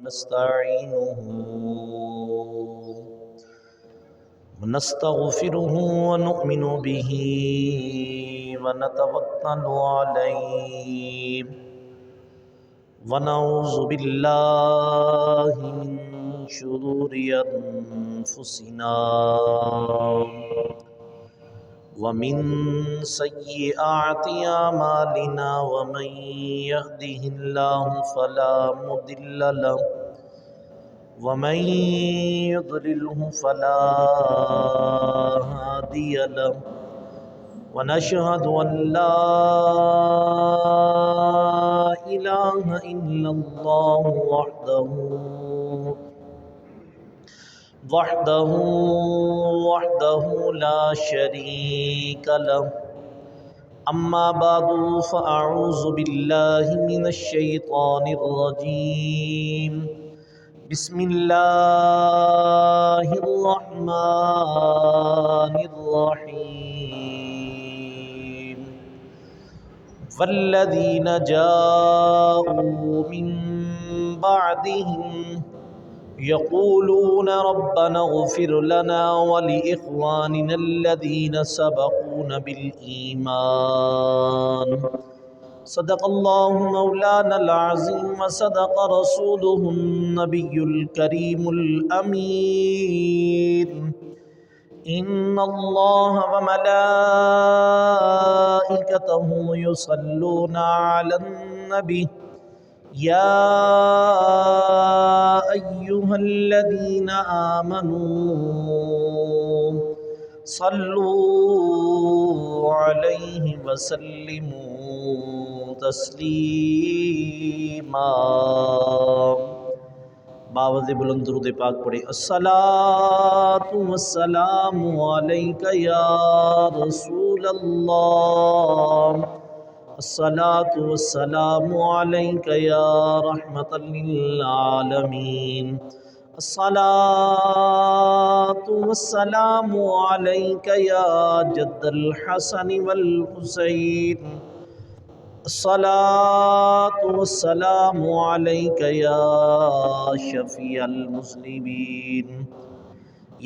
نستعينه ونستغفره ونؤمن به ونتوكل عليه ونعوذ بالله من شرور أنفسنا ومن سيئات أعمالنا ومن يهده الله فلا مضل له ومن يضلله فلا هادي له ونشهد أن لا إله إلا الله وحده لا شريك له. أما بعد فأعوذ بالله من الشيطان الرجيم. بسم الله الرحمن الرحيم. والذين جاءوا من بعدهم يقولون ربنا اغفر لنا ولإخواننا الذين سبقونا بالإيمان. صدق الله مولانا العظيم وصدق رسوله النبي الكريم الأمين. إن الله وملائكته يصلون على النبي يا أيها الذين آمنوا صلوا عليه وسلموا تسلیما. باوز بلند درود پاک پڑھے. الصلاۃ والسلام علیک یا رسول اللہ. الصلاۃ والسلام علیک یا رحمۃ للعالمین. الصلاۃ والسلام علیک یا جد الحسن والحسین. الصلاۃ والسلام علیک یا شفیع المذنبین.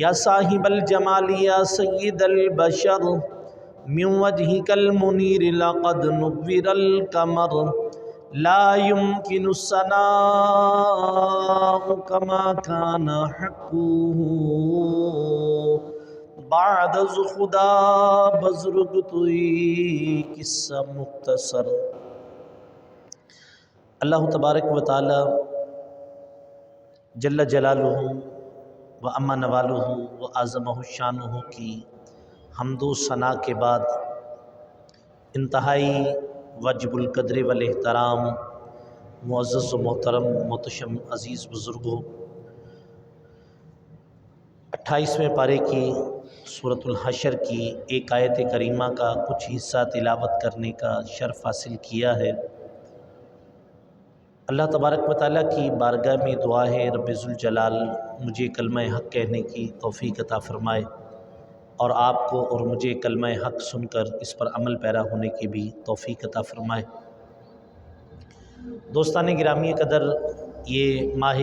یا صاحب الجمال یا سید البشر من وجهك المنير لقد نور القمر. لا يمكن الثناء كما كان حقه بعد خدا بزرگ توئی قصہ مختصر. اللہ تبارک و تعالی جل جلالہ و عم نوالہ و اعظم شانہ کی حمد و ثنا کے بعد انتہائی واجب القدر والاحترام معزز و محترم محتشم عزیز بزرگوں، 28ویں پارے کی سورۃ الحشر کی ایک آیت کریمہ کا کچھ حصہ تلاوت کرنے کا شرف حاصل کیا ہے. اللہ تبارک و تعالیٰ کی بارگاہ میں دعا ہے رب ذوالجلال مجھے کلمہ حق کہنے کی توفیق عطا فرمائے، اور آپ کو اور مجھے کلمہ حق سن کر اس پر عمل پیرا ہونے کی بھی توفیق عطا فرمائے. دوستان گرامی قدر، یہ ماہ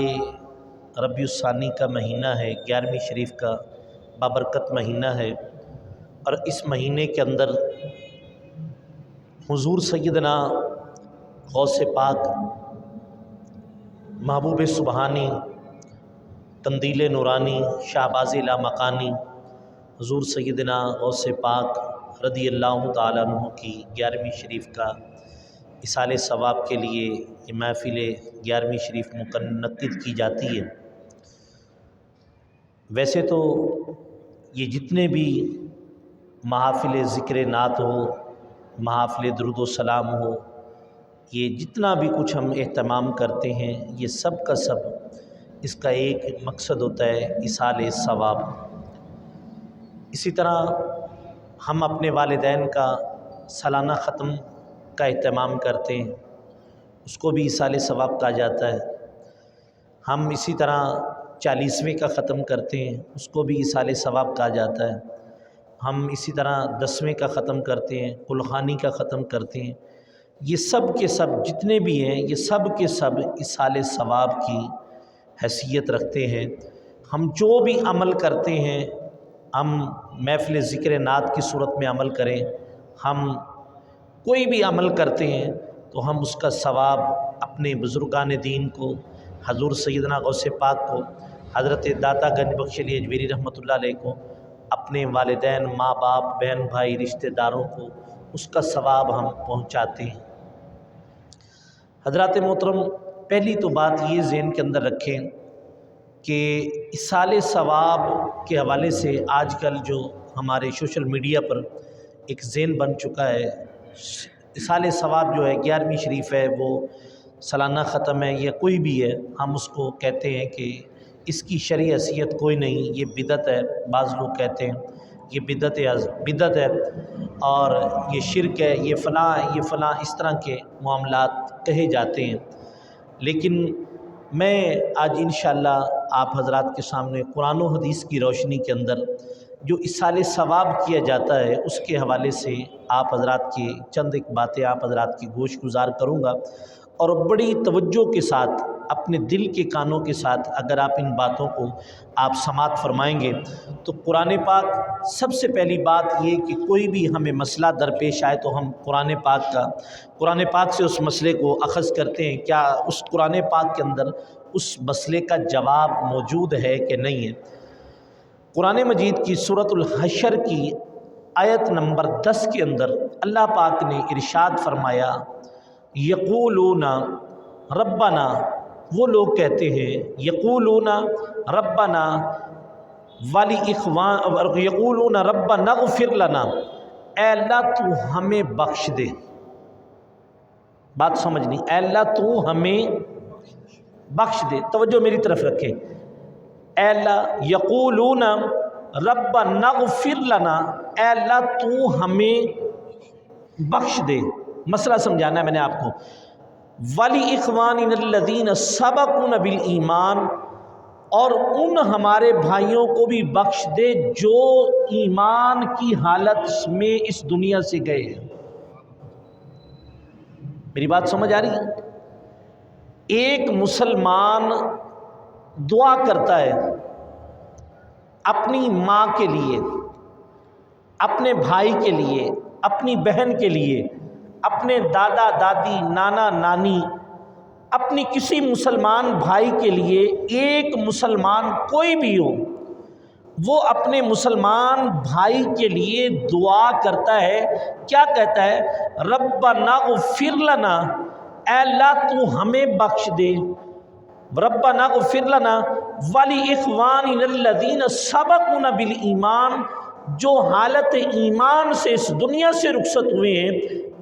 ربیع الثانی کا مہینہ ہے، 11ویں شریف کا بابرکت مہینہ ہے، اور اس مہینے کے اندر حضور سیدنا غوث پاک محبوب سبحانی قندیل نورانی شہباز لامکانی حضور سیدنا غوث پاک رضی اللہ تعالیٰ عنہ کی 11ویں شریف کا اصال ثواب کے لیے یہ محفل 11ویں شریف منعقد کی جاتی ہے. ویسے تو یہ جتنے بھی محافل ذکر نعت ہو، محافل درود و سلام ہو، یہ جتنا بھی کچھ ہم اہتمام کرتے ہیں، یہ سب کا سب اس کا ایک مقصد ہوتا ہے اصال ثواب. اسی طرح ہم اپنے والدین کا سالانہ ختم کا اہتمام کرتے ہیں، اس کو بھی اصال ثواب کہا جاتا ہے. ہم اسی طرح 40ویں کا ختم کرتے ہیں، اس کو بھی اصال ثواب کہا جاتا ہے. ہم اسی طرح 10ویں کا ختم کرتے ہیں، کلخانی کا ختم کرتے ہیں. یہ سب کے سب جتنے بھی ہیں، یہ سب کے سب اصال ثواب کی حیثیت رکھتے ہیں۔ ہم جو بھی عمل کرتے ہیں ہم محفل ذکر نعت کی صورت میں عمل کریں، ہم کوئی بھی عمل کرتے ہیں تو ہم اس کا ثواب اپنے بزرگان دین کو، حضور سیدنا غوث پاک کو، حضرت داتا گنج بخش علی اجمیری رحمۃ اللہ علیہ کو، اپنے والدین، ماں باپ، بہن بھائی، رشتہ داروں کو اس کا ثواب ہم پہنچاتے ہیں۔ حضرات محترم، پہلی تو بات یہ ذہن کے اندر رکھیں کہ ایصال ثواب کے حوالے سے آج کل جو ہمارے سوشل میڈیا پر ایک ذہن بن چکا ہے، ایصال ثواب جو ہے 11ویں شریف ہے، وہ سالانہ ختم ہے یا کوئی بھی ہے، ہم اس کو کہتے ہیں کہ اس کی شرعی حیثیت کوئی نہیں، یہ بدعت ہے۔ بعض لوگ کہتے ہیں یہ بدعت ہے اور یہ شرک ہے، یہ فلاں ہے، یہ فلاں، اس طرح کے معاملات کہے جاتے ہیں۔ لیکن میں آج انشاءاللہ آپ حضرات کے سامنے قرآن و حدیث کی روشنی کے اندر جو ایصال ثواب کیا جاتا ہے اس کے حوالے سے آپ حضرات کی چند ایک باتیں آپ حضرات کی گوش گزار کروں گا، اور بڑی توجہ کے ساتھ اپنے دل کے کانوں کے ساتھ اگر آپ ان باتوں کو آپ سماعت فرمائیں گے تو قرآن پاک، سب سے پہلی بات یہ کہ کوئی بھی ہمیں مسئلہ درپیش آئے تو ہم قرآن پاک سے اس مسئلے کو اخذ کرتے ہیں، کیا اس قرآن پاک کے اندر اس مسئلے کا جواب موجود ہے کہ نہیں ہے۔ قرآن مجید کی سورۃ الحشر کی آیت نمبر 10 کے اندر اللہ پاک نے ارشاد فرمایا، یقولون ربنا، وہ لوگ کہتے ہیں، یقولون ربنا یقولون ربنا اغفر لنا، اے اللہ تو ہمیں بخش دے۔ بات سمجھنی، اے اللہ تو ہمیں بخش دے، توجہ میری طرف رکھیں، اے اللہ، یقولون ربنا اغفر لنا، اے اللہ تو ہمیں بخش دے۔ مسئلہ سمجھانا ہے میں نے آپ کو، وَلِإِخْوَانِنَا الَّذِينَ سَبَقُونَا بِالْإِيمَانِ، اور ان ہمارے بھائیوں کو بھی بخش دے جو ایمان کی حالت میں اس دنیا سے گئے ہیں۔ میری بات سمجھ آ رہی ہے؟ ایک مسلمان دعا کرتا ہے اپنی ماں کے لیے، اپنے بھائی کے لیے، اپنی بہن کے لیے، اپنے دادا دادی، نانا نانی، اپنی کسی مسلمان بھائی کے لیے۔ ایک مسلمان کوئی بھی ہو، وہ اپنے مسلمان بھائی کے لیے دعا کرتا ہے، کیا کہتا ہے؟ ربنا اغفر لنا، اے اللہ تو ہمیں بخش دے، ربنا اغفر لنا وَلِإِخْوَانِنَا الَّذِينَ سَبَقُونَا بِالْإِيمَانِ، جو حالت ایمان سے اس دنیا سے رخصت ہوئے ہیں،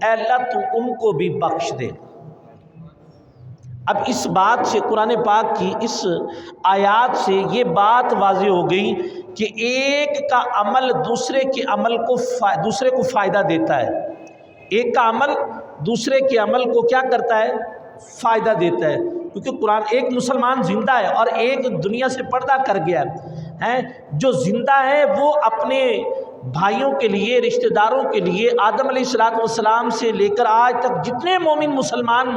اے اللہ تو ان کو بھی بخش دے۔ اب اس بات سے، قرآن پاک کی اس آیات سے یہ بات واضح ہو گئی کہ ایک کا عمل دوسرے کے عمل کو دوسرے کو فائدہ دیتا ہے۔ ایک کا عمل دوسرے کے عمل کو کیا کرتا ہے؟ فائدہ دیتا ہے، کیونکہ قرآن، ایک مسلمان زندہ ہے اور ایک دنیا سے پردہ کر گیا ہے۔ جو زندہ ہے وہ اپنے بھائیوں کے لیے، رشتہ داروں کے لیے، آدم علیہ السلام سے لے کر آج تک جتنے مومن مسلمان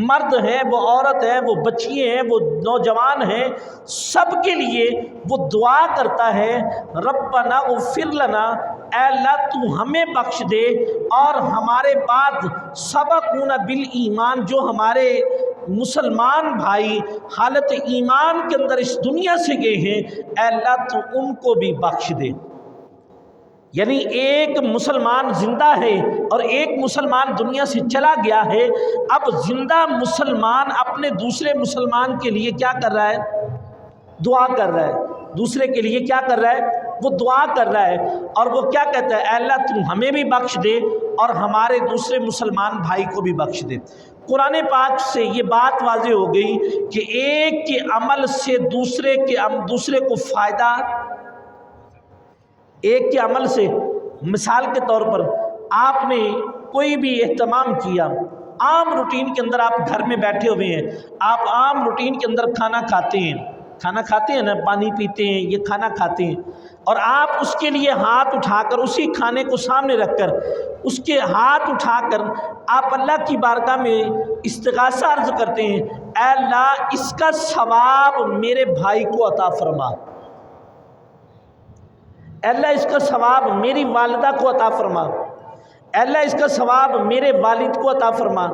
مرد ہیں، وہ عورت ہیں، وہ بچیے ہیں، وہ نوجوان ہیں، سب کے لیے وہ دعا کرتا ہے، ربنا اغفر لنا، اے اللہ تو ہمیں بخش دے، اور ہمارے بعد سبقونا بالایمان، جو ہمارے مسلمان بھائی حالت ایمان کے اندر اس دنیا سے گئے ہیں، اے اللہ تو ان کو بھی بخش دے۔ یعنی ایک مسلمان زندہ ہے اور ایک مسلمان دنیا سے چلا گیا ہے، اب زندہ مسلمان اپنے دوسرے مسلمان کے لیے کیا کر رہا ہے؟ دعا کر رہا ہے۔ دوسرے کے لیے کیا کر رہا ہے؟ وہ دعا کر رہا ہے، اور وہ کیا کہتا ہے؟ اے اللہ تم ہمیں بھی بخش دے اور ہمارے دوسرے مسلمان بھائی کو بھی بخش دے۔ قرآن پاک سے یہ بات واضح ہو گئی کہ ایک کے عمل سے دوسرے کو فائدہ، ایک کے عمل سے، مثال کے طور پر آپ نے کوئی بھی اہتمام کیا، عام روٹین کے اندر آپ گھر میں بیٹھے ہوئے ہیں، آپ عام روٹین کے اندر کھانا کھاتے ہیں نا، پانی پیتے ہیں، یہ کھانا کھاتے ہیں، اور آپ اس کے لیے ہاتھ اٹھا کر، اسی کھانے کو سامنے رکھ کر، اس کے ہاتھ اٹھا کر آپ اللہ کی بارگاہ میں استغاثہ عرض کرتے ہیں، اے اللہ اس کا ثواب میرے بھائی کو عطا فرما، اے اللہ اس کا ثواب میری والدہ کو عطا فرما، اے اللہ اس کا ثواب میرے والد کو عطا فرما،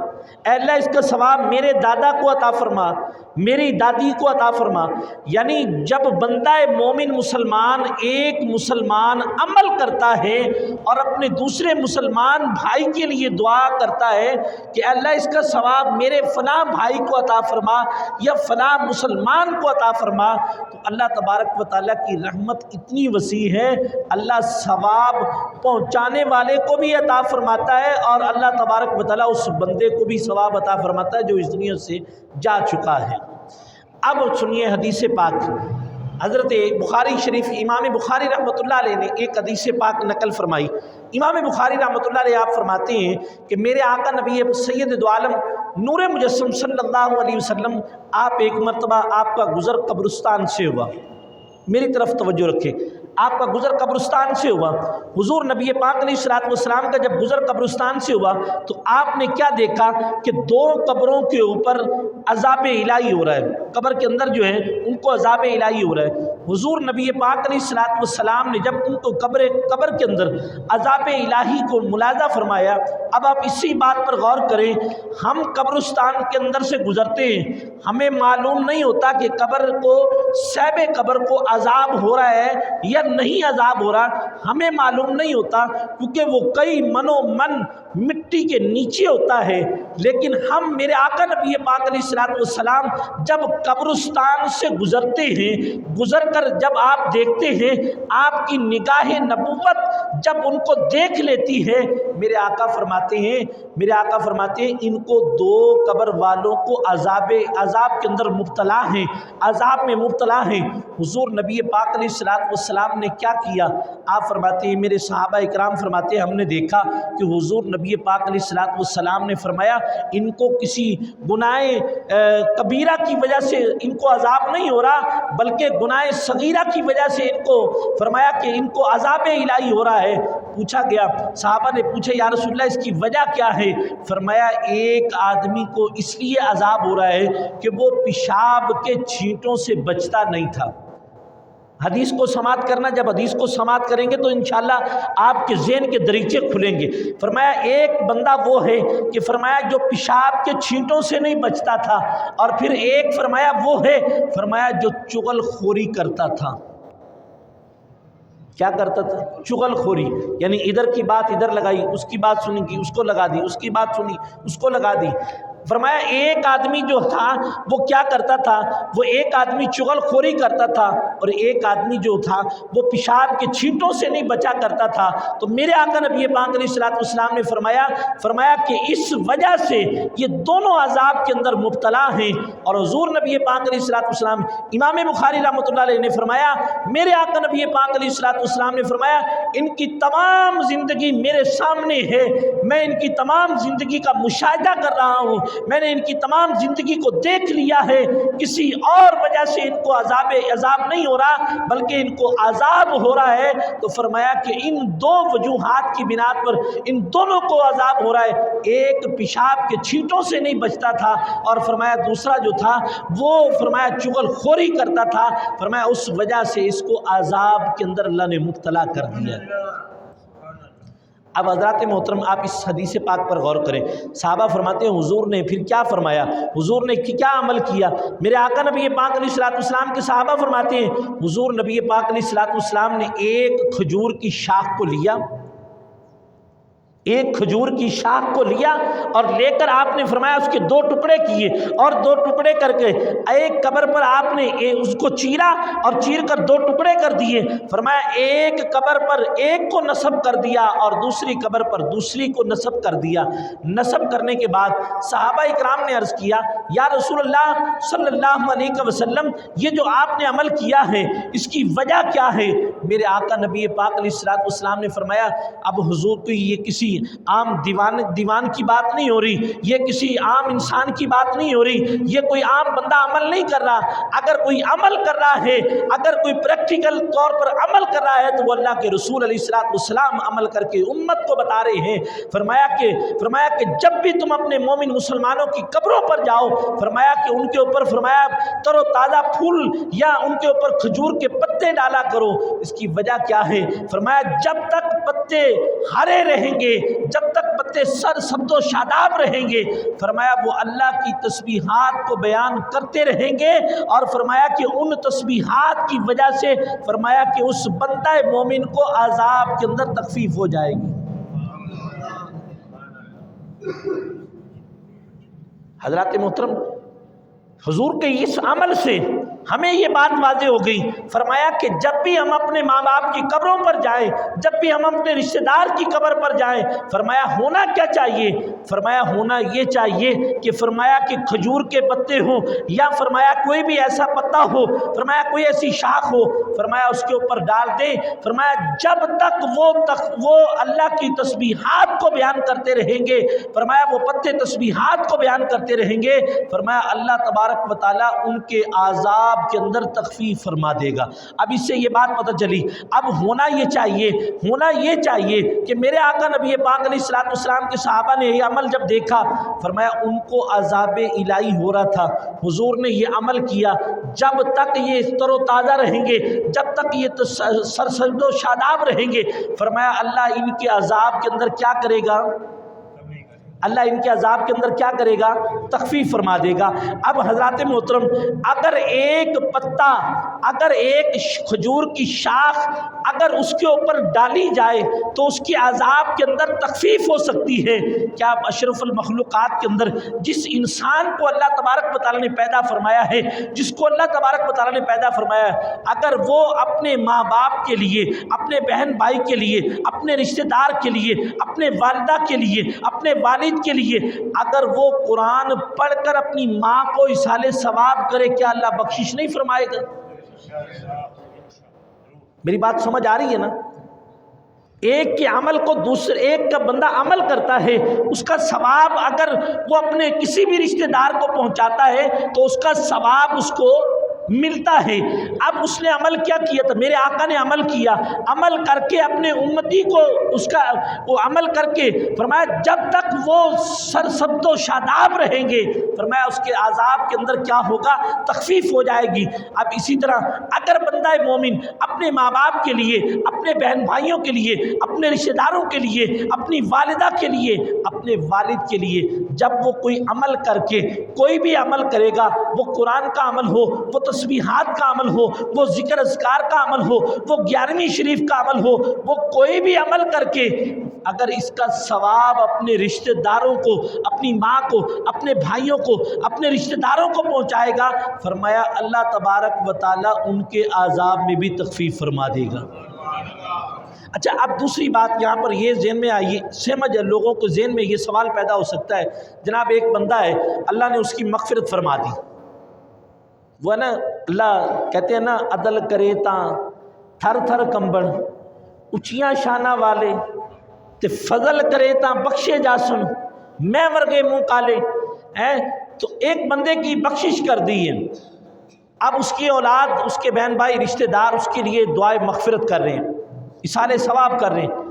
اے اللہ اس کا ثواب میرے دادا کو عطا فرما، میری دادی کو عطا فرما۔ یعنی جب بندہ مومن مسلمان ایک مسلمان عمل کرتا ہے اور اپنے دوسرے مسلمان بھائی کے لیے دعا کرتا ہے کہ اللہ اس کا ثواب میرے فلاں بھائی کو عطا فرما یا فلاں مسلمان کو عطا فرما، تو اللہ تبارک و تعالیٰ کی رحمت اتنی وسیع ہے، اللہ ثواب پہنچانے والے کو بھی عطا فرماتا ہے اور اللہ تبارک و تعالیٰ اس بندے کو بھی ثواب عطا فرماتا ہے جو اس دنیا سے جا چکا ہے۔ اب سنیے حدیث پاک، حضرت بخاری شریف امام بخاری رحمۃ اللہ علیہ نے ایک حدیث پاک نقل فرمائی۔ امام بخاری رحمۃ اللہ علیہ آپ فرماتے ہیں کہ میرے آقا نبی سید دو عالم نور مجسم صلی اللہ علیہ وسلم آپ ایک مرتبہ آپ کا گزر قبرستان سے ہوا، میری طرف توجہ رکھیں، آپ کا گزر قبرستان سے ہوا۔ حضور نبی پاک علیہ الصلوۃ والسلام کا جب گزر قبرستان سے ہوا تو آپ نے کیا دیکھا کہ دو قبروں کے اوپر عذاب الہی ہو رہا ہے، قبر کے اندر جو ہے ان کو عذاب الہی ہو رہا ہے۔ حضور نبی پاک علیہ الصلوۃ والسلام نے جب ان کو قبر کے اندر عذاب الہی کو ملاحظہ فرمایا، اب آپ اسی بات پر غور کریں، ہم قبرستان کے اندر سے گزرتے ہیں، ہمیں معلوم نہیں ہوتا کہ قبر کو صاحب قبر کو عذاب ہو رہا ہے یا نہیں عذاب ہو رہا، ہمیں معلوم نہیں ہوتا کیونکہ وہ کئی منو من مٹی کے نیچے ہوتا ہے۔ لیکن ہم میرے آقا نبی پاک علیہ الصلوۃ والسلام جب قبرستان سے گزرتے ہیں، گزر کر جب آپ دیکھتے ہیں، آپ کی نگاہ نبوت جب ان کو دیکھ لیتی ہے، میرے آقا فرماتے ہیں ان کو دو قبر والوں کو عذاب کے اندر مبتلا ہیں، عذاب میں مبتلا ہیں۔ حضور نبی پاک علیہ الصلوۃ والسلام نے کیا کیا؟ آپ فرماتے ہیں میرے صحابہ اکرام فرماتے ہیں ہم نے دیکھا کہ حضور نبی پاک علیہ الصلوۃ والسلام نے فرمایا ان کو کسی گناہ کبیرہ کی وجہ سے ان کو عذاب نہیں ہو رہا، بلکہ گناہ صغیرہ کی وجہ سے ان کو فرمایا کہ ان کو عذاب الہی ہو رہا ہے۔ پوچھا گیا، صحابہ نے پوچھا یا رسول اللہ اس کی وجہ کیا ہے؟ فرمایا ایک آدمی کو اس لیے عذاب ہو رہا ہے کہ وہ پیشاب کے چھینٹوں سے بچتا نہیں تھا۔ حدیث کو سماعت کرنا، جب حدیث کو سماعت کریں گے تو انشاءاللہ آپ کے ذہن کے دریچے کھلیں گے۔ فرمایا ایک بندہ وہ ہے کہ فرمایا جو پیشاب کے چھینٹوں سے نہیں بچتا تھا، اور پھر ایک فرمایا وہ ہے فرمایا جو چغل خوری کرتا تھا۔ کیا کرتا تھا؟ چغل خوری، یعنی ادھر کی بات ادھر لگائی، اس کی بات سنی کی اس کو لگا دی، اس کی بات سنی اس کو لگا دی۔ فرمایا ایک آدمی جو تھا وہ کیا کرتا تھا؟ وہ ایک آدمی چغل خوری کرتا تھا اور ایک آدمی جو تھا وہ پیشاب کے چھینٹوں سے نہیں بچا کرتا تھا۔ تو میرے آقا نبی پاک علیہ الصلوۃ والسلام نے فرمایا کہ اس وجہ سے یہ دونوں عذاب کے اندر مبتلا ہیں۔ اور حضور نبی پاک علیہ الصلوۃ والسلام امام بخاری رحمۃ اللہ علیہ نے فرمایا، میرے آقا نبی پاک علیہ الصلوۃ والسلام نے فرمایا ان کی تمام زندگی میرے سامنے ہے، میں ان کی تمام زندگی کا مشاہدہ کر رہا ہوں، میں نے ان کی تمام زندگی کو دیکھ لیا ہے، کسی اور وجہ سے ان کو عذاب نہیں ہو رہا بلکہ ان کو عذاب ہو رہا ہے۔ تو فرمایا کہ ان دو وجوہات کی بنا پر ان دونوں کو عذاب ہو رہا ہے، ایک پیشاب کے چھینٹوں سے نہیں بچتا تھا اور فرمایا دوسرا جو تھا وہ فرمایا چغل خوری کرتا تھا، فرمایا اس وجہ سے اس کو عذاب کے اندر اللہ نے مبتلا کر دیا۔ اب حضرات محترم آپ اس حدیث پاک پر غور کریں، صحابہ فرماتے ہیں حضور نے پھر کیا فرمایا، حضور نے کیا عمل کیا؟ میرے آقا نبی پاک علیہ الصلوۃ والسلام کے صحابہ فرماتے ہیں حضور نبی پاک علیہ الصلوۃ والسلام نے ایک کھجور کی شاخ کو لیا، ایک کھجور کی شاخ کو لیا اور لے کر آپ نے فرمایا اس کے دو ٹکڑے کیے اور دو ٹکڑے کر کے ایک قبر پر آپ نے اس کو چیرا اور چیر کر دو ٹکڑے کر دیے۔ فرمایا ایک قبر پر ایک کو نصب کر دیا اور دوسری قبر پر دوسری کو نصب کر دیا۔ نصب کرنے کے بعد صحابہ اکرام نے عرض کیا یا رسول اللہ صلی اللہ علیہ وسلم یہ جو آپ نے عمل کیا ہے اس کی وجہ کیا ہے؟ میرے آقا نبی پاک علیہ الصلوۃ والسلام نے فرمایا اب حضور کو یہ کسی عام دیوان کی بات نہیں ہو رہی، یہ کسی عام انسان کی بات نہیں ہو رہی، یہ کوئی عام بندہ عمل نہیں کر رہا۔ اگر کوئی عمل کر رہا ہے، اگر کوئی پریکٹیکل طور پر عمل کر رہا ہے، تو وہ اللہ کے رسول علیہ السلام عمل کر کے امت کو بتا رہے ہیں۔ فرمایا کہ جب بھی تم اپنے مومن مسلمانوں کی قبروں پر جاؤ، فرمایا کہ ان کے اوپر فرمایا تر و تازہ پھول یا ان کے اوپر کھجور کے پتے ڈالا کرو۔ اس کی وجہ کیا ہے؟ فرمایا جب تک پتے ہرے رہیں گے، جب تک پتے سبز و شاداب رہیں گے، فرمایا وہ اللہ کی تسبیحات کو بیان کرتے رہیں گے، اور فرمایا کہ ان تسبیحات کی وجہ سے فرمایا کہ اس بندہ مومن کو عذاب کے اندر تخفیف ہو جائے گی۔ حضرات محترم، حضور کے اس عمل سے ہمیں یہ بات واضح ہو گئی۔ فرمایا کہ جب بھی ہم اپنے ماں باپ کی قبروں پر جائیں، جب بھی ہم اپنے رشتہ دار کی قبر پر جائیں، فرمایا ہونا کیا چاہیے؟ فرمایا ہونا یہ چاہیے کہ فرمایا کہ کھجور کے پتے ہوں، یا فرمایا کوئی بھی ایسا پتا ہو، فرمایا کوئی ایسی شاخ ہو، فرمایا اس کے اوپر ڈال دیں۔ فرمایا جب تک وہ اللہ کی تسبیحات کو بیان کرتے رہیں گے، فرمایا وہ پتے تسبیحات کو بیان کرتے رہیں گے، فرمایا اللہ تبارک و تعالیٰ ان کے عذاب کے اندر تخفیف فرما دے گا۔ اب اس سے یہ بات پتہ چلی، اب ہونا یہ چاہیے کہ میرے آقا نبی پاک علیہ السلام کے صحابہ نے یہ عمل جب دیکھا، فرمایا ان کو عذاب الہی ہو رہا تھا، حضور نے یہ عمل کیا، جب تک یہ تر و تازہ رہیں گے، جب تک یہ سرسبز و شاداب رہیں گے، فرمایا اللہ ان کے عذاب کے اندر کیا کرے گا؟ اللہ ان کے عذاب کے اندر کیا کرے گا؟ تخفیف فرما دے گا۔ اب حضرات محترم، اگر ایک پتا، اگر ایک کھجور کی شاخ اگر اس کے اوپر ڈالی جائے تو اس کی عذاب کے اندر تخفیف ہو سکتی ہے، کیا اشرف المخلوقات کے اندر جس انسان کو اللہ تبارک و تعالیٰ نے پیدا فرمایا ہے، جس کو اللہ تبارک و تعالیٰ نے پیدا فرمایا ہے، اگر وہ اپنے ماں باپ کے لیے، اپنے بہن بھائی کے لیے، اپنے رشتہ دار کے لیے، اپنے والدہ کے لیے، اپنے والد کے لیے اگر وہ قرآن پڑھ کر اپنی ماں کو ایصال ثواب کرے، کیا اللہ بخشش نہیں فرمائے گا؟ میری بات سمجھ آ رہی ہے نا؟ ایک کے عمل کو ایک کا بندہ عمل کرتا ہے، اس کا ثواب اگر وہ اپنے کسی بھی رشتہ دار کو پہنچاتا ہے تو اس کا ثواب اس کو ملتا ہے۔ اب اس نے عمل کیا کیا تھا؟ میرے آقا نے عمل کیا، عمل کر کے اپنے امتی کو وہ عمل کر کے فرمایا جب تک وہ سرسبز و شاداب رہیں گے، فرمایا اس کے عذاب کے اندر کیا ہوگا؟ تخفیف ہو جائے گی۔ اب اسی طرح اگر بندہ مومن اپنے ماں باپ کے لیے، اپنے بہن بھائیوں کے لیے، اپنے رشتہ داروں کے لیے، اپنی والدہ کے لیے، اپنے والد کے لیے جب وہ کوئی عمل کر کے، کوئی بھی عمل کرے گا، وہ قرآن کا عمل ہو، وہ تسبیحات کا عمل ہو، وہ ذکر اذکار کا عمل ہو، وہ 11ویں شریف کا عمل ہو، وہ کوئی بھی عمل کر کے اگر اس کا ثواب اپنے رشتہ داروں کو، اپنی ماں کو، اپنے بھائیوں کو، اپنے رشتہ داروں کو پہنچائے گا، فرمایا اللہ تبارک و تعالیٰ ان کے عذاب میں بھی تخفیف فرما دے گا۔ اچھا، اب دوسری بات یہاں پر یہ ذہن میں آئی، سمجھ لوگوں کو ذہن میں یہ سوال پیدا ہو سکتا ہے، جناب ایک بندہ ہے، اللہ نے اس کی مغفرت فرما دی، وہ نا اللہ کہتے ہیں نا عدل کرے تاں تھر تھر کمبن، اچیاں شانہ والے تے فضل کرے تاں بخشے جاسن، میں ورگے منہ کالے ہیں۔ تو ایک بندے کی بخشش کر دی ہے، اب اس کی اولاد، اس کے بہن بھائی، رشتہ دار اس کے لیے دعائے مغفرت کر رہے ہیں، ایصال ثواب کر رہے ہیں۔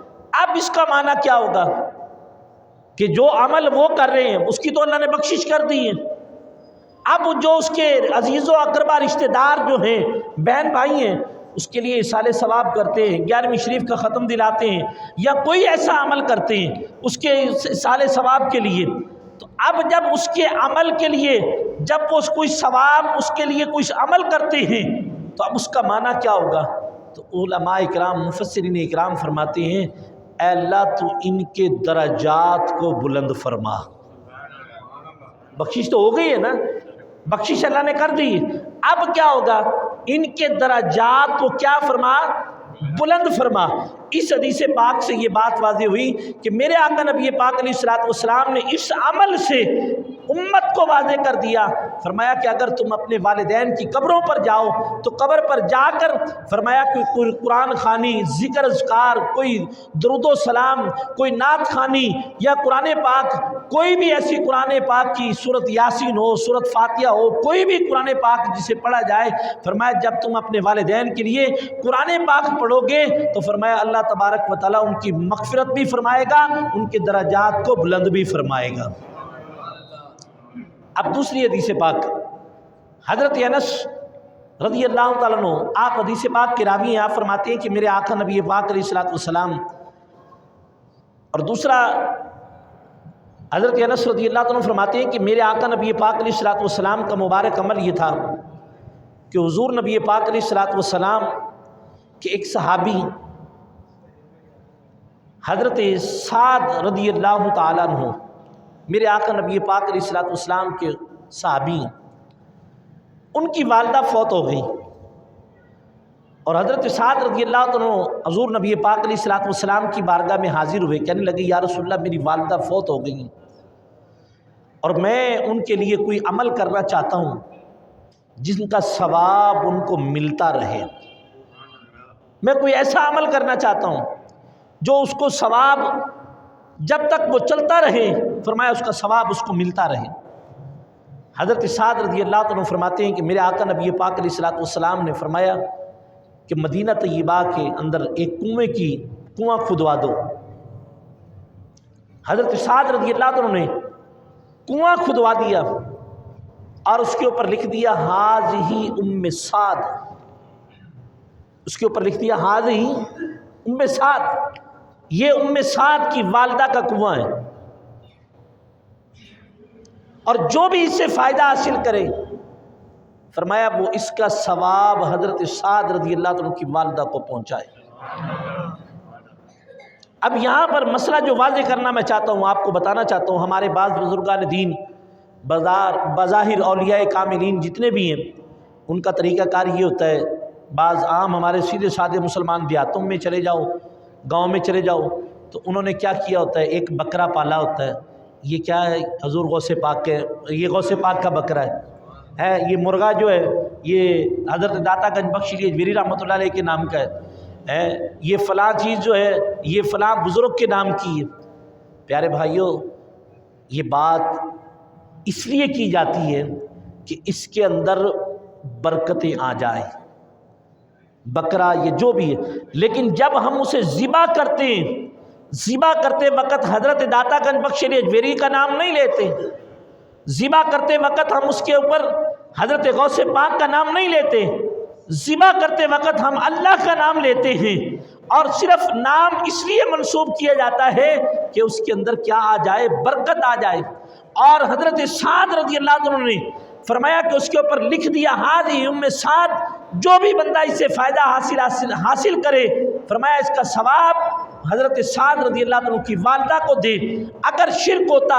اب اس کا معنی کیا ہوگا کہ جو عمل وہ کر رہے ہیں اس کی تو اللہ نے بخشش کر دی ہے، اب جو اس کے عزیز و اقربا رشتہ دار جو ہیں، بہن بھائی ہیں، اس کے لیے ایصال ثواب کرتے ہیں، 11ویں شریف کا ختم دلاتے ہیں، یا کوئی ایسا عمل کرتے ہیں اس کے ایصال ثواب کے لیے، تو اب جب اس کے عمل کے لیے، جب وہ کوئی ثواب اس کے لیے کوئی عمل کرتے ہیں، تو اب اس کا معنی کیا ہوگا؟ تو علماء اکرام، مفسرین اکرام فرماتے ہیں، اے اللہ تو ان کے درجات کو بلند فرما۔ بخشش تو ہو گئی ہے نا، بخشش اللہ نے کر دی، اب کیا ہوگا؟ ان کے درجات کو کیا فرما؟ بلند فرما۔ اس حدیث پاک سے یہ بات واضح ہوئی کہ میرے آقا نبی پاک علیہ الصلوۃ والسلام نے اس عمل سے امت کو واضح کر دیا، فرمایا کہ اگر تم اپنے والدین کی قبروں پر جاؤ تو قبر پر جا کر فرمایا کہ کوئی قرآن خوانی، ذکر اذکار، کوئی درود و سلام، کوئی نعت خوانی یا قرآن پاک، کوئی بھی ایسی قرآن پاک کی سورت یاسین ہو، سورت فاتحہ ہو، کوئی بھی قرآن پاک جسے پڑھا جائے، فرمایا جب تم اپنے والدین کے لیے قرآن پاک پڑھو گے تو فرمایا اللہ تبارک و تعالیٰ ان کی مغفرت بھی فرمائے گا، ان کے درجات کو بلند بھی فرمائے گا۔ اب دوسری حدیث پاک، حضرت انس رضی اللہ تعالیٰ عنہ، آپ حدیث پاک کے راوی ہیں، آپ فرماتے ہیں کہ میرے آقا نبی پاک علیہ الصلوۃ والسلام، اور دوسرا حضرت انس رضی اللہ عنہ فرماتے ہیں کہ میرے آقا نبی پاک علیہ الصلوۃ والسلام کا مبارک عمل یہ تھا کہ حضور نبی پاک علیہ الصلوۃ والسلام کے ایک صحابی حضرت سعد رضی اللہ تعالیٰ عنہ، میرے آقا نبی پاک علیہ الصلوۃ والسلام کے صحابی، ان کی والدہ فوت ہو گئی، اور حضرت سعد رضی اللہ عنہ حضور نبی پاک علیہ الصلوۃ والسلام کی بارگاہ میں حاضر ہوئے، کہنے لگے یا رسول اللہ میری والدہ فوت ہو گئی اور میں ان کے لیے کوئی عمل کرنا چاہتا ہوں جن کا ثواب ان کو ملتا رہے، میں کوئی ایسا عمل کرنا چاہتا ہوں جو اس کو ثواب جب تک وہ چلتا رہے، فرمایا اس کا ثواب اس کو ملتا رہے۔ حضرت سعد رضی اللہ عنہ فرماتے ہیں کہ میرے آقا نبی پاک علیہ الصلوۃ والسلام نے فرمایا کہ مدینہ طیبہ کے اندر ایک کنواں کھدوا دو۔ حضرت سعد رضی اللہ عنہ نے کنواں کھدوا دیا اور اس کے اوپر لکھ دیا ہذہ ام سعد، اس کے اوپر لکھ دیا ہذہ ام سعد، یہ ام سعد کی والدہ کا کنواں ہے، اور جو بھی اس سے فائدہ حاصل کرے فرمایا وہ اس کا ثواب حضرت سعد رضی اللہ عنہ کی والدہ کو پہنچائے۔ اب یہاں پر مسئلہ جو واضح کرنا میں چاہتا ہوں، آپ کو بتانا چاہتا ہوں، ہمارے بعض بزرگان دین بظاہر اولیاء کاملین جتنے بھی ہیں ان کا طریقہ کار یہ ہوتا ہے، بعض عام ہمارے سیدھے سادے مسلمان دیہاتوں میں چلے جاؤ، گاؤں میں چلے جاؤ، تو انہوں نے کیا کیا ہوتا ہے، ایک بکرا پالا ہوتا ہے، یہ کیا ہے حضور غوث پاک کے، یہ غوث پاک کا بکرا ہے، یہ مرغا جو ہے یہ حضرت داتا گنج بخش اجمیری رحمۃ اللہ علیہ کے نام کا ہے، یہ فلاں چیز جو ہے یہ فلاں بزرگ کے نام کی ہے۔ پیارے بھائیوں، یہ بات اس لیے کی جاتی ہے کہ اس کے اندر برکتیں آ جائیں، بکرا یہ جو بھی ہے، لیکن جب ہم اسے ذبح کرتے ہیں، ذبح کرتے وقت حضرت داتا گنج بخش اجمیری کا نام نہیں لیتے، ذبح کرتے وقت ہم اس کے اوپر حضرت غوث پاک کا نام نہیں لیتے، ذبح کرتے وقت ہم اللہ کا نام لیتے ہیں، اور صرف نام اس لیے منسوب کیا جاتا ہے کہ اس کے اندر کیا آ جائے، برکت آ جائے۔ اور حضرت سعد رضی اللہ عنہ نے فرمایا کہ اس کے اوپر لکھ دیا ہذہ ام سعد، جو بھی بندہ اس سے فائدہ حاصل کرے فرمایا اس کا ثواب حضرت سعد رضی اللہ عنہ کی والدہ کو دے۔ اگر شرک ہوتا،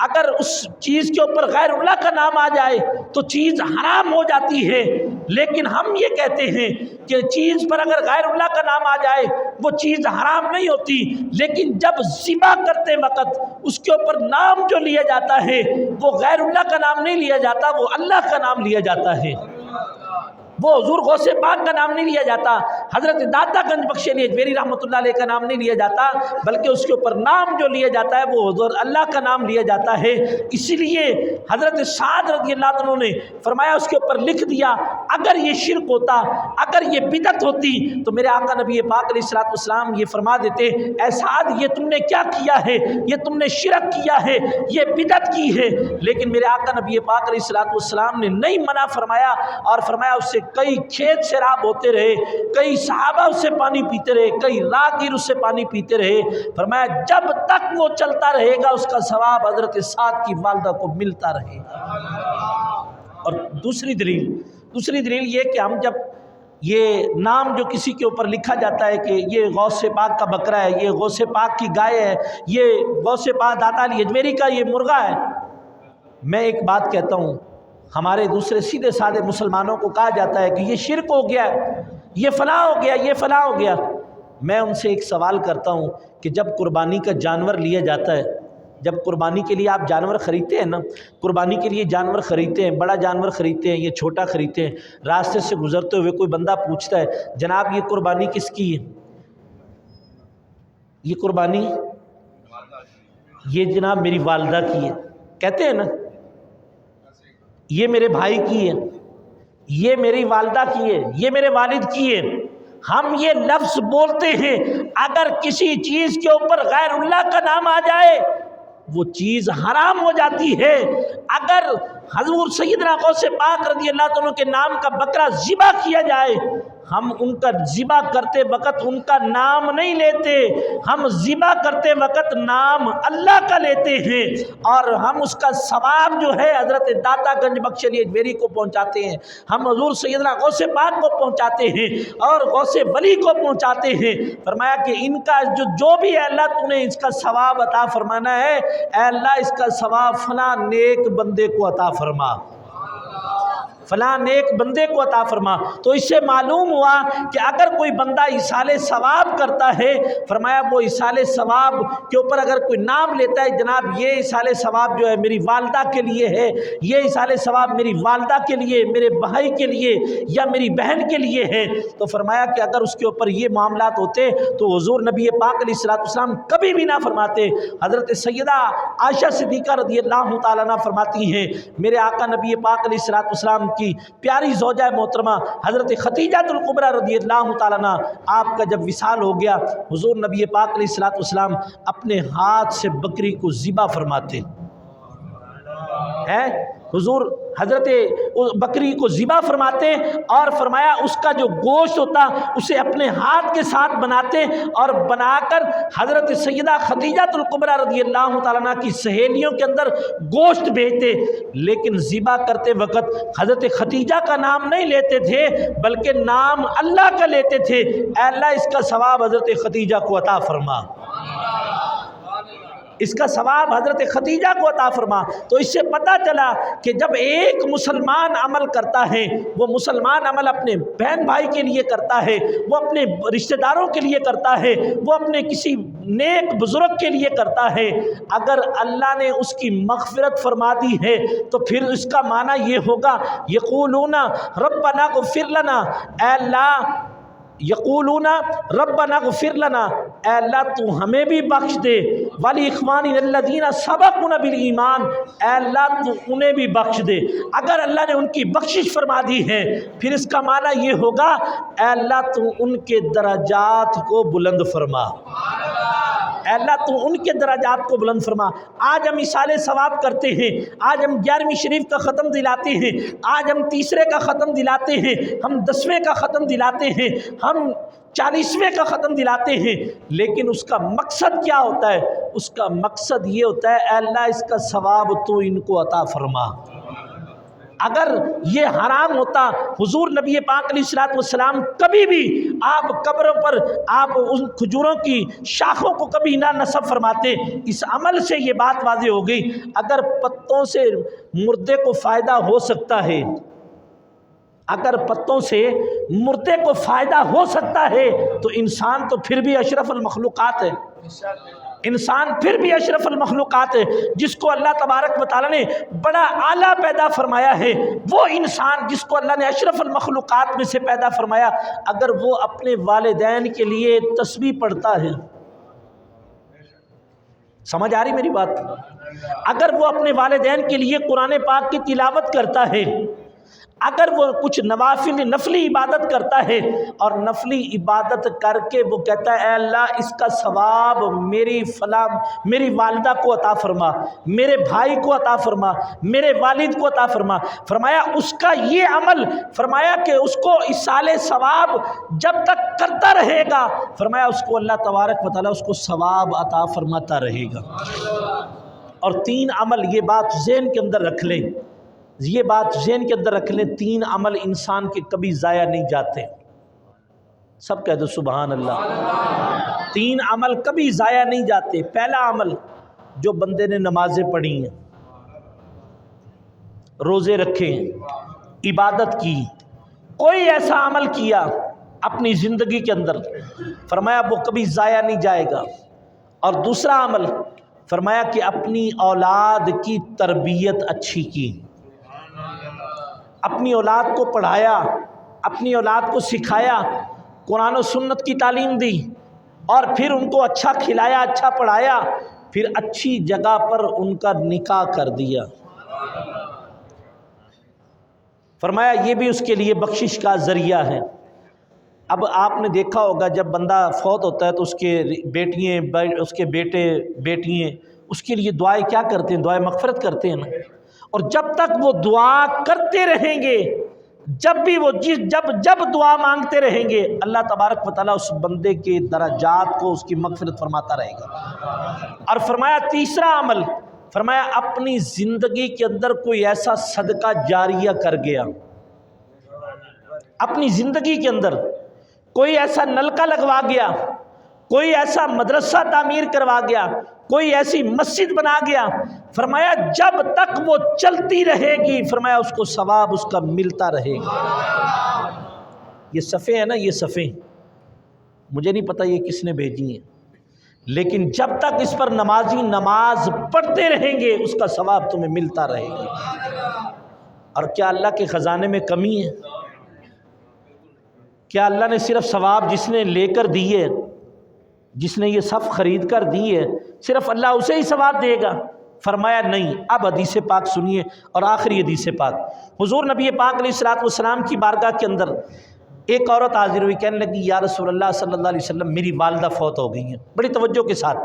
اگر اس چیز کے اوپر غیر اللہ کا نام آ جائے تو چیز حرام ہو جاتی ہے، لیکن ہم یہ کہتے ہیں کہ چیز پر اگر غیر اللہ کا نام آ جائے وہ چیز حرام نہیں ہوتی، لیکن جب ذبح کرتے وقت اس کے اوپر نام جو لیا جاتا ہے وہ غیر اللہ کا نام نہیں لیا جاتا، وہ اللہ کا نام لیا جاتا ہے، وہ حضور غوث پاک کا نام نہیں لیا جاتا، حضرت داتا گنج بخش اجمیری رحمۃ اللہ علیہ کا نام نہیں لیا جاتا، بلکہ اس کے اوپر نام جو لیا جاتا ہے وہ حضور اللہ کا نام لیا جاتا ہے۔ اسی لیے حضرت سعد رضی اللہ عنہ نے فرمایا اس کے اوپر لکھ دیا اگر یہ شرک ہوتا، اگر یہ بدعت ہوتی تو میرے آقا نبی پاک علیہ الصلوۃ والسلام یہ فرما دیتے اے سعد یہ تم نے کیا کیا ہے، یہ تم نے شرک کیا ہے، یہ بدعت کی ہے، لیکن میرے آقا نبی پاک علیہ الصلوۃ والسلام نے نہیں منع فرمایا، اور فرمایا اس سے کئی کھیت سیراب ہوتے رہے، کئی صحابہ اس سے پانی پیتے رہے، کئی راہگیر اس سے پانی پیتے رہے، فرمایا جب تک وہ چلتا رہے گا اس کا ثواب حضرت سعد کی والدہ کو ملتا رہے گا۔ اور دوسری دلیل یہ کہ ہم جب یہ نام جو کسی کے اوپر لکھا جاتا ہے کہ یہ غوث پاک کا بکرا ہے، یہ غوث پاک کی گائے ہے، یہ غوث پاک داتا علی اجمیری کا یہ مرغا ہے، میں ایک بات کہتا ہوں، ہمارے دوسرے سیدھے سادے مسلمانوں کو کہا جاتا ہے کہ یہ شرک ہو گیا، یہ فلاں ہو گیا، یہ فلاں ہو گیا، میں ان سے ایک سوال کرتا ہوں کہ جب قربانی کا جانور لیا جاتا ہے، جب قربانی کے لیے آپ جانور خریدتے ہیں نا، قربانی کے لیے جانور خریدتے ہیں، بڑا جانور خریدتے ہیں یا چھوٹا خریدتے ہیں، راستے سے گزرتے ہوئے کوئی بندہ پوچھتا ہے جناب یہ قربانی کس کی ہے؟ یہ قربانی یہ جناب میری والدہ کی ہے، کہتے ہیں نا یہ میرے بھائی کی ہے، یہ میری والدہ کی ہے، یہ میرے والد کی ہے۔ ہم یہ لفظ بولتے ہیں، اگر کسی چیز کے اوپر غیر اللہ کا نام آ جائے وہ چیز حرام ہو جاتی ہے۔ اگر حضور سیدنا غوث پاک رضی اللہ عنہ کے نام کا بکرا ذبح کیا جائے، ہم ان کا ذبح کرتے وقت ان کا نام نہیں لیتے، ہم ذبح کرتے وقت نام اللہ کا لیتے ہیں، اور ہم اس کا ثواب جو ہے حضرت داتا گنج بخش علی اجمیری کو پہنچاتے ہیں، ہم حضور سیدنا غوث پاک کو پہنچاتے ہیں اور غوث ولی کو پہنچاتے ہیں۔ فرمایا کہ ان کا جو بھی ہے اللہ تو نے اس کا ثواب عطا فرمانا ہے، اے اللہ اس کا ثواب فلاں نیک بندے کو عطا فرما، فلاں نیک بندے کو عطا فرما۔ تو اس سے معلوم ہوا کہ اگر کوئی بندہ ایصال ثواب کرتا ہے، فرمایا وہ ایصال ثواب کے اوپر اگر کوئی نام لیتا ہے جناب یہ ایصال ثواب جو ہے میری والدہ کے لیے ہے، یہ ایصال ثواب میری والدہ کے لیے، میرے بھائی کے لیے یا میری بہن کے لیے ہے، تو فرمایا کہ اگر اس کے اوپر یہ معاملات ہوتے تو حضور نبی پاک علیہ السلام کبھی بھی نہ فرماتے۔ حضرت سیدہ عائشہ صدیقہ رضی اللہ تعالیٰ عنہ فرماتی ہیں میرے آقا نبی پاک علیہ السلام کی پیاری زوجہ محترمہ حضرت خدیجہ الکبریٰ رضی اللہ تعالیٰ عنہ، آپ کا جب وصال ہو گیا حضور نبی پاک علیہ السلام اپنے ہاتھ سے بکری کو ذبح فرماتے ہیں، حضور حضرت بکری کو ذبح فرماتے اور فرمایا اس کا جو گوشت ہوتا اسے اپنے ہاتھ کے ساتھ بناتے اور بنا کر حضرت سیدہ خدیجہ الکبریٰ رضی اللہ تعالیٰ عنہ کی سہیلیوں کے اندر گوشت بھیجتے، لیکن ذبح کرتے وقت حضرت خدیجہ کا نام نہیں لیتے تھے بلکہ نام اللہ کا لیتے تھے، اے اللہ اس کا ثواب حضرت خدیجہ کو عطا فرما، اس کا ثواب حضرت خدیجہ کو عطا فرما۔ تو اس سے پتہ چلا کہ جب ایک مسلمان عمل کرتا ہے، وہ مسلمان عمل اپنے بہن بھائی کے لیے کرتا ہے، وہ اپنے رشتہ داروں کے لیے کرتا ہے، وہ اپنے کسی نیک بزرگ کے لیے کرتا ہے، اگر اللہ نے اس کی مغفرت فرما دی ہے تو پھر اس کا معنی یہ ہوگا یقولون ربنا اغفر لنا، اے اللہ یقولون ربنا اغفر لنا، اے اللہ تو ہمیں بھی بخش دے، ولاخواننا الذین سبقونا بالایمان، اے اللہ تو انہیں بھی بخش دے۔ اگر اللہ نے ان کی بخشش فرما دی ہے پھر اس کا معنی یہ ہوگا اے اللہ تو ان کے درجات کو بلند فرما، اے اللہ تو ان کے درجات کو بلند فرما۔ آج ہم ایصال ثواب کرتے ہیں، آج ہم 11ویں شریف کا ختم دلاتے ہیں، آج ہم تیسرے کا ختم دلاتے ہیں، ہم 10ویں کا ختم دلاتے ہیں، ہم 40ویں کا ختم دلاتے ہیں، لیکن اس کا مقصد کیا ہوتا ہے؟ اس کا مقصد یہ ہوتا ہے اے اللہ اس کا ثواب تو ان کو عطا فرما۔ اگر یہ حرام ہوتا حضور نبی پاک علیہ السلام کبھی بھی آپ قبروں پر آپ ان کھجوروں کی شاخوں کو کبھی نہ نصب فرماتے۔ اس عمل سے یہ بات واضح ہو گئی اگر پتوں سے مردے کو فائدہ ہو سکتا ہے، اگر پتوں سے مردے کو فائدہ ہو سکتا ہے تو انسان تو پھر بھی اشرف المخلوقات ہے، انسان پھر بھی اشرف المخلوقات ہے، جس کو اللہ تبارک و تعالیٰ نے بڑا اعلیٰ پیدا فرمایا ہے، وہ انسان جس کو اللہ نے اشرف المخلوقات میں سے پیدا فرمایا، اگر وہ اپنے والدین کے لیے تسبیح پڑھتا ہے، سمجھ آ رہی میری بات؟ اگر وہ اپنے والدین کے لیے قرآن پاک کی تلاوت کرتا ہے، اگر وہ کچھ نفلی عبادت کرتا ہے اور نفلی عبادت کر کے وہ کہتا ہے اے اللہ اس کا ثواب میری والدہ کو عطا فرما، میرے بھائی کو عطا فرما، میرے والد کو عطا فرما، فرمایا اس کا یہ عمل، فرمایا کہ اس کو ایصال ثواب جب تک کرتا رہے گا، فرمایا اس کو اللہ تبارک و تعالیٰ اس کو ثواب عطا فرماتا رہے گا۔ اور 3 عمل، یہ بات ذہن کے اندر رکھ لیں، یہ بات ذہن کے اندر رکھ لیں، 3 عمل انسان کے کبھی ضائع نہیں جاتے، سب کہہ دو سبحان اللہ۔ 3 عمل کبھی ضائع نہیں جاتے۔ پہلا عمل جو بندے نے نمازیں پڑھی ہیں، روزے رکھے ہیں، عبادت کی، کوئی ایسا عمل کیا اپنی زندگی کے اندر، فرمایا وہ کبھی ضائع نہیں جائے گا۔ اور دوسرا عمل فرمایا کہ اپنی اولاد کی تربیت اچھی کی، اپنی اولاد کو پڑھایا، اپنی اولاد کو سکھایا، قرآن و سنت کی تعلیم دی، اور پھر ان کو اچھا کھلایا، اچھا پڑھایا، پھر اچھی جگہ پر ان کا نکاح کر دیا۔ فرمایا یہ بھی اس کے لیے بخشش کا ذریعہ ہے۔ اب آپ نے دیکھا ہوگا جب بندہ فوت ہوتا ہے تو اس کے بیٹیاں، اس کے بیٹے بیٹیاں اس کے لیے دعائیں کیا کرتے ہیں؟ دعائیں مغفرت کرتے ہیں نا۔ اور جب تک وہ دعا کرتے رہیں گے، جب بھی وہ جب دعا مانگتے رہیں گے، اللہ تبارک و تعالیٰ اس بندے کے درجات کو، اس کی مغفرت فرماتا رہے گا۔ اور فرمایا تیسرا عمل، فرمایا اپنی زندگی کے اندر کوئی ایسا صدقہ جاریہ کر گیا، اپنی زندگی کے اندر کوئی ایسا نلکا لگوا گیا، کوئی ایسا مدرسہ تعمیر کروا گیا، کوئی ایسی مسجد بنا گیا، فرمایا جب تک وہ چلتی رہے گی، فرمایا اس کو ثواب اس کا ملتا رہے گا۔ یہ صفحے ہیں نا، یہ صفحے مجھے نہیں پتہ یہ کس نے بھیجی ہیں، لیکن جب تک اس پر نمازی نماز پڑھتے رہیں گے اس کا ثواب تمہیں ملتا رہے گا۔ اور کیا اللہ کے خزانے میں کمی ہے؟ کیا اللہ نے صرف ثواب جس نے لے کر دی ہے، جس نے یہ صف خرید کر دی ہے، صرف اللہ اسے ہی ثواب دے گا؟ فرمایا نہیں۔ اب حدیث پاک سنیے، اور آخری حدیث پاک، حضور نبی پاک علیہ السلام کی بارگاہ کے اندر ایک عورت حاضر ہوئی، کہنے لگی یا رسول اللہ صلی اللہ علیہ وسلم میری والدہ فوت ہو گئی ہیں، بڑی توجہ کے ساتھ۔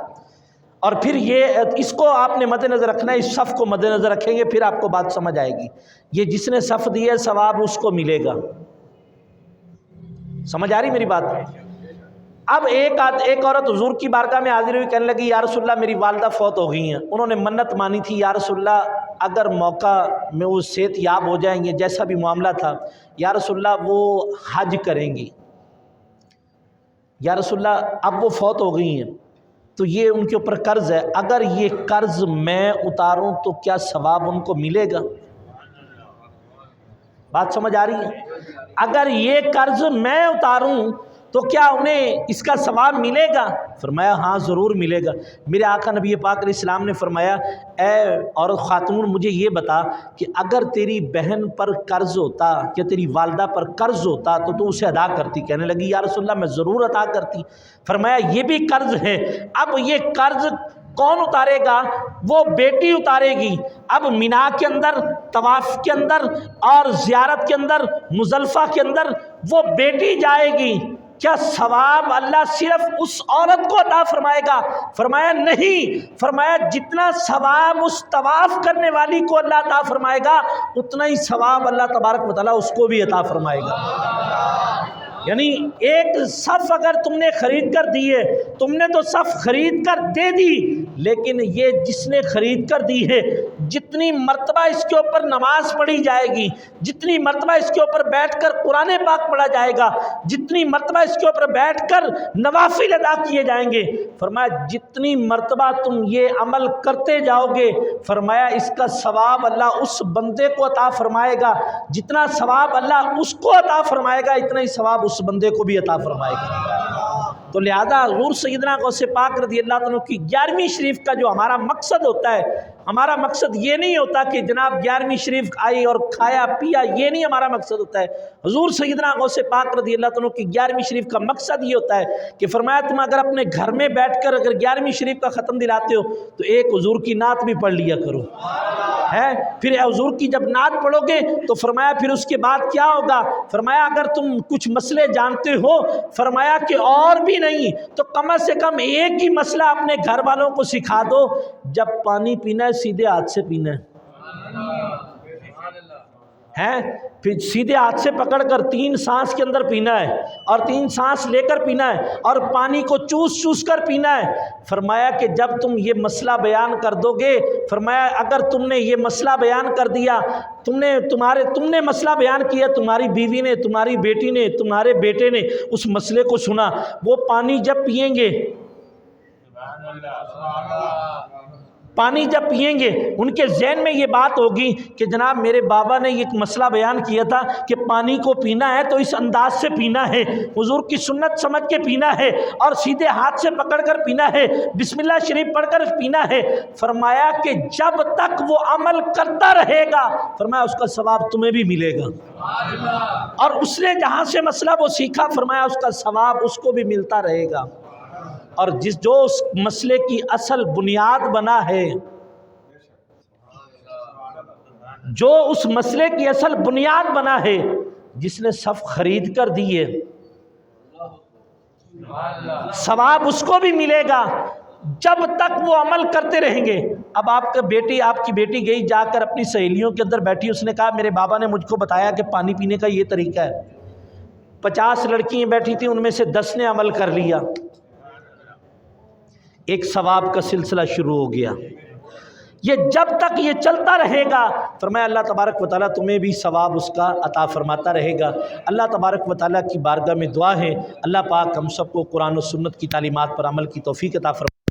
اور پھر یہ اس کو آپ نے مد نظر رکھنا ہے، اس صف کو مد نظر رکھیں گے پھر آپ کو بات سمجھ آئے گی۔ یہ جس نے صف دی ہے ثواب اس کو ملے گا، سمجھ آ رہی میری بات؟ اب ایک عورت حضور کی بارگاہ میں حاضر ہوئی، کہنے لگی یا رسول اللہ میری والدہ فوت ہو گئی ہیں، انہوں نے منت مانی تھی یا رسول اللہ اگر موقع میں وہ صحت یاب ہو جائیں گے، جیسا بھی معاملہ تھا، یا رسول اللہ وہ حج کریں گی۔ یا رسول اللہ اب وہ فوت ہو گئی ہیں تو یہ ان کے اوپر قرض ہے، اگر یہ قرض میں اتاروں تو کیا ثواب ان کو ملے گا؟ بات سمجھ آ رہی ہے؟ اگر یہ قرض میں اتاروں تو کیا انہیں اس کا ثواب ملے گا؟ فرمایا ہاں ضرور ملے گا۔ میرے آقا نبی پاک علیہ السلام نے فرمایا اے عورت خاتون مجھے یہ بتا کہ اگر تیری بہن پر قرض ہوتا یا تیری والدہ پر قرض ہوتا تو اسے ادا کرتی؟ کہنے لگی یا رسول اللہ میں ضرور ادا کرتی۔ فرمایا یہ بھی قرض ہے، اب یہ قرض کون اتارے گا؟ وہ بیٹی اتارے گی۔ اب مینا کے اندر، طواف کے اندر اور زیارت کے اندر، مزدلفہ کے اندر وہ بیٹی جائے گی، کیا ثواب اللہ صرف اس عورت کو عطا فرمائے گا؟ فرمایا نہیں، فرمایا جتنا ثواب اس طواف کرنے والی کو اللہ عطا فرمائے گا اتنا ہی ثواب اللہ تبارک و تعالیٰ اس کو بھی عطا فرمائے گا۔ یعنی ایک صف اگر تم نے خرید کر دی ہے، تم نے تو صف خرید کر دے دی، لیکن یہ جس نے خرید کر دی ہے جتنی مرتبہ اس کے اوپر نماز پڑھی جائے گی، جتنی مرتبہ اس کے اوپر بیٹھ کر قرآن پاک پڑھا جائے گا، جتنی مرتبہ اس کے اوپر بیٹھ کر نوافل ادا کیے جائیں گے، فرمایا جتنی مرتبہ تم یہ عمل کرتے جاؤ گے، فرمایا اس کا ثواب اللہ اس بندے کو عطا فرمائے گا، جتنا ثواب اللہ اس کو عطا فرمائے گا اتنا ہی ثواب اس بندے کو بھی عطا فرمائے گا۔ تو لہذا حضور سیدنا غوث پاک رضی اللہ عنہ کی 11ویں شریف کا جو ہمارا مقصد ہوتا ہے، ہمارا مقصد یہ نہیں ہوتا کہ جناب 11ویں شریف آئی اور کھایا پیا، یہ نہیں ہمارا مقصد ہوتا ہے۔ حضور سیدنا غوث پاک رضی اللہ عنہ کی 11ویں شریف کا مقصد یہ ہوتا ہے کہ فرمایا تم اگر اپنے گھر میں بیٹھ کر اگر 11ویں شریف کا ختم دلاتے ہو تو ایک حضور کی نعت بھی پڑھ لیا کرو، ہے پھر حضور کی جب نعت پڑھو گے تو فرمایا پھر اس کے بعد کیا ہوگا؟ فرمایا اگر تم کچھ مسئلے جانتے ہو، فرمایا کہ اور بھی نہیں تو کم سے کم ایک ہی مسئلہ اپنے گھر والوں کو سکھا دو، جب پانی پینا ہے سیدھے ہاتھ سے پینا ہے، پھر سیدھے ہاتھ سے پکڑ کر 3 سانس کے اندر پینا ہے اور 3 سانس لے کر پینا ہے اور پانی کو چوس چوس کر پینا ہے۔ فرمایا کہ جب تم یہ مسئلہ بیان کر دو گے، فرمایا اگر تم نے یہ مسئلہ بیان کر دیا، تم نے مسئلہ بیان کیا، تمہاری بیوی نے، تمہاری بیٹی نے، تمہارے بیٹے نے اس مسئلے کو سنا، وہ پانی جب پئیں گے پانی جب پئیں گے ان کے ذہن میں یہ بات ہوگی کہ جناب میرے بابا نے ایک مسئلہ بیان کیا تھا کہ پانی کو پینا ہے تو اس انداز سے پینا ہے، حضور کی سنت سمجھ کے پینا ہے اور سیدھے ہاتھ سے پکڑ کر پینا ہے، بسم اللہ شریف پڑھ کر پینا ہے۔ فرمایا کہ جب تک وہ عمل کرتا رہے گا، فرمایا اس کا ثواب تمہیں بھی ملے گا، اور اس نے جہاں سے مسئلہ وہ سیکھا فرمایا اس کا ثواب اس کو بھی ملتا رہے گا۔ اور جو اس مسئلے کی اصل بنیاد بنا ہے، جو اس مسئلے کی اصل بنیاد بنا ہے، جس نے صف خرید کر دی ہے، ثواب اس کو بھی ملے گا جب تک وہ عمل کرتے رہیں گے۔ اب آپ کی بیٹی گئی جا کر اپنی سہیلیوں کے اندر بیٹھی، اس نے کہا میرے بابا نے مجھ کو بتایا کہ پانی پینے کا یہ طریقہ ہے، 50 لڑکیاں بیٹھی تھیں، ان میں سے 10 نے عمل کر لیا، ایک ثواب کا سلسلہ شروع ہو گیا۔ یہ جب تک یہ چلتا رہے گا، فرمایا اللہ تبارک و تعالیٰ تمہیں بھی ثواب اس کا عطا فرماتا رہے گا۔ اللہ تبارک و تعالیٰ کی بارگاہ میں دعا ہے، اللہ پاک ہم سب کو قرآن و سنت کی تعلیمات پر عمل کی توفیق عطا فرمائے۔